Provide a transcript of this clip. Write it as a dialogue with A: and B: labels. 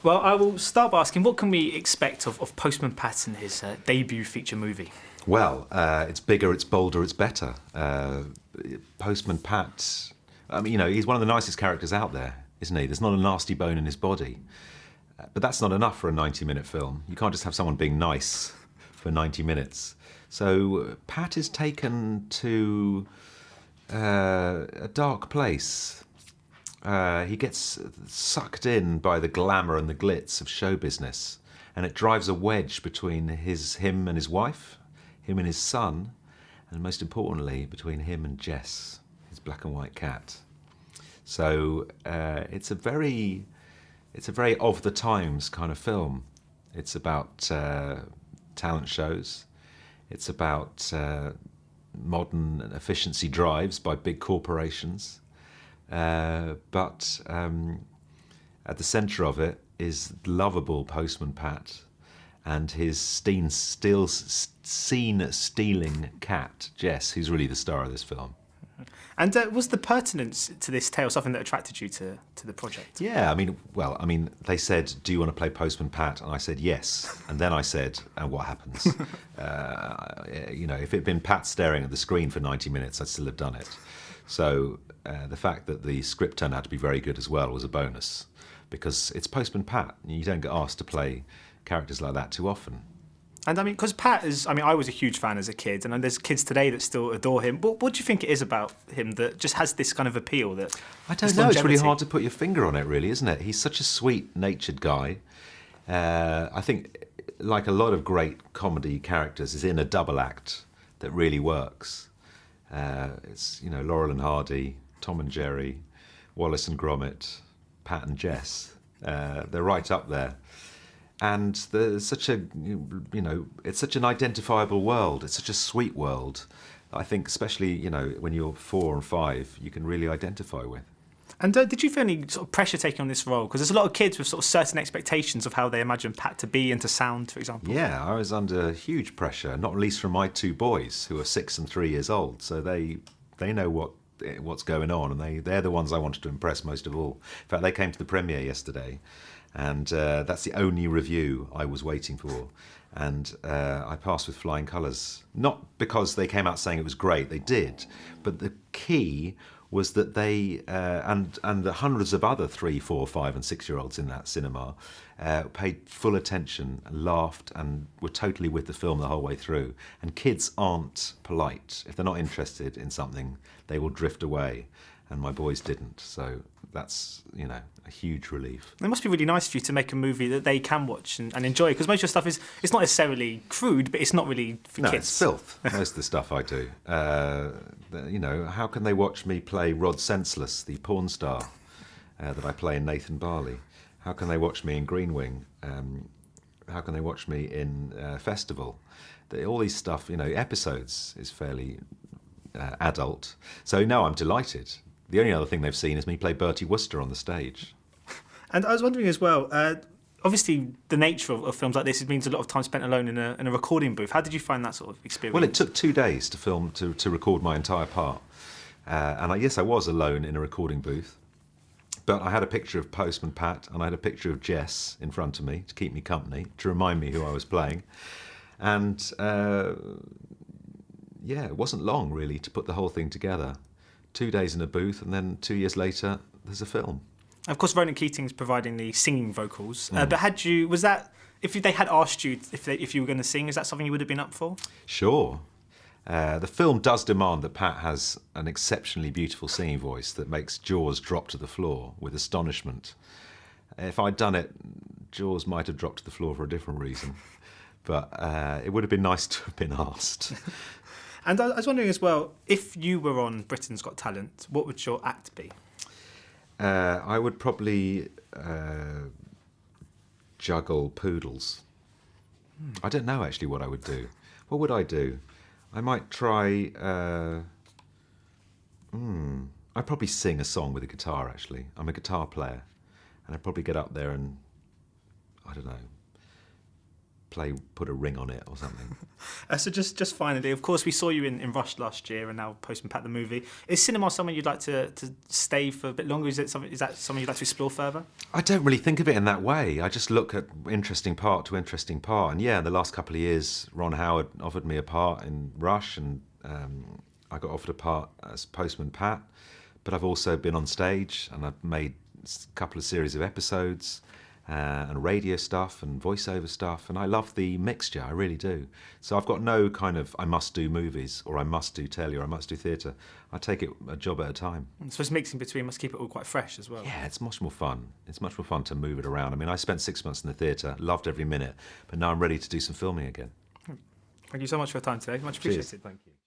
A: Well, I will start by asking, what can we expect of Postman Pat in his debut feature movie?
B: Well, it's bigger, it's bolder, it's better. Postman Pat, I mean, he's one of the nicest characters out there, isn't he? There's not a nasty bone in his body. But that's not enough for a 90-minute film. You can't just have someone being nice for 90 minutes. So Pat is taken to a dark place. He gets sucked in by the glamour and the glitz of show business, and it drives a wedge between him and his wife, him and his son, and most importantly, between him and Jess, his black and white cat. So it's a very of the times kind of film. It's about talent shows. It's about modern efficiency drives by big corporations. But at the centre of it is lovable Postman Pat and his scene-stealing cat, Jess, who's really the star of this film.
A: And was the pertinence to this tale something that attracted you to the project?
B: Yeah, I mean, they said, "Do you want to play Postman Pat?" And I said yes. And then I said, "And what happens?" If it'd been Pat staring at the screen for 90 minutes, I'd still have done it. So the fact that the script turned out to be very good as well was a bonus, because it's Postman Pat. You don't get asked to play characters like that too often.
A: And I mean, because Pat is, I was a huge fan as a kid, and there's kids today that still adore him. What do you think it is about him that just has this kind of appeal? That
B: I don't know. It's really hard to put your finger on it, really, isn't it? He's such a sweet-natured guy. I think, like a lot of great comedy characters, is in a double act that really works. It's Laurel and Hardy, Tom and Jerry, Wallace and Gromit, Pat and Jess. They're right up there. And there's such it's such an identifiable world. It's such a sweet world. I think, especially when you're 4 and 5, you can really identify with.
A: And did you feel any sort of pressure taking on this role? Because there's a lot of kids with sort of certain expectations of how they imagine Pat to be and to sound, for example.
B: Yeah, I was under huge pressure, not least from my 2 boys, who are 6 and 3 years old. So they know what's going on, and they're the ones I wanted to impress most of all. In fact, they came to the premiere yesterday. And that's the only review I was waiting for. And I passed with flying colours. Not because they came out saying it was great, they did. But the key was that they, and the hundreds of other 3, 4, 5 and 6-year-olds in that cinema paid full attention, laughed, and were totally with the film the whole way through. And kids aren't polite. If they're not interested in something, they will drift away. And my boys didn't. So that's, a huge relief.
A: It must be really nice for you to make a movie that they can watch and enjoy, because most of your stuff it's not necessarily crude, but it's not really for kids.
B: No, it's filth, most of the stuff I do. How can they watch me play Rod Senseless, the porn star that I play in Nathan Barley? How can they watch me in Green Wing? How can they watch me in Festival? All these stuff, episodes is fairly adult. So, no, I'm delighted. The only other thing they've seen is me play Bertie Wooster on the stage.
A: And I was wondering as well, obviously the nature of films like this, it means a lot of time spent alone in a recording booth. How did you find that sort of experience?
B: Well, it took 2 days to film, to record my entire part. And I was alone in a recording booth. But I had a picture of Postman Pat and I had a picture of Jess in front of me to keep me company, to remind me who I was playing. And, it wasn't long, really, to put the whole thing together. 2 days in a booth, and then 2 years later, there's a film.
A: Of course, Ronan Keating's providing the singing vocals. But was that, if they had asked you if you were going to sing, is that something you would have been up for?
B: Sure. The film does demand that Pat has an exceptionally beautiful singing voice that makes jaws drop to the floor with astonishment. If I'd done it, jaws might have dropped to the floor for a different reason. But it would have been nice to have been asked.
A: And I was wondering as well, if you were on Britain's Got Talent, what would your act be?
B: I would probably juggle poodles. I don't know actually what I would do. What would I do? I might try... I'd probably sing a song with a guitar, actually. I'm a guitar player. And I'd probably get up there and, I don't know, put a ring on it or something.
A: So just finally, of course, we saw you in Rush last year, and now Postman Pat the movie. Is cinema something you'd like to stay for a bit longer? Is that something you'd like to explore further?
B: I don't really think of it in that way. I just look at interesting part to interesting part. And yeah, the last couple of years, Ron Howard offered me a part in Rush, and I got offered a part as Postman Pat. But I've also been on stage, and I've made a couple of series of episodes, and radio stuff and voiceover stuff, and I love the mixture, I really do. So I've got no kind of I must do movies or I must do telly or I must do theatre. I take it a job at a time.
A: So it's mixing between, must keep it all quite fresh as well.
B: Yeah, it's much more fun. It's much more fun to move it around. I mean, I spent 6 months in the theatre, loved every minute, but now I'm ready to do some filming again.
A: Thank you so much for your time today. Much appreciated.
B: Cheers. Thank you.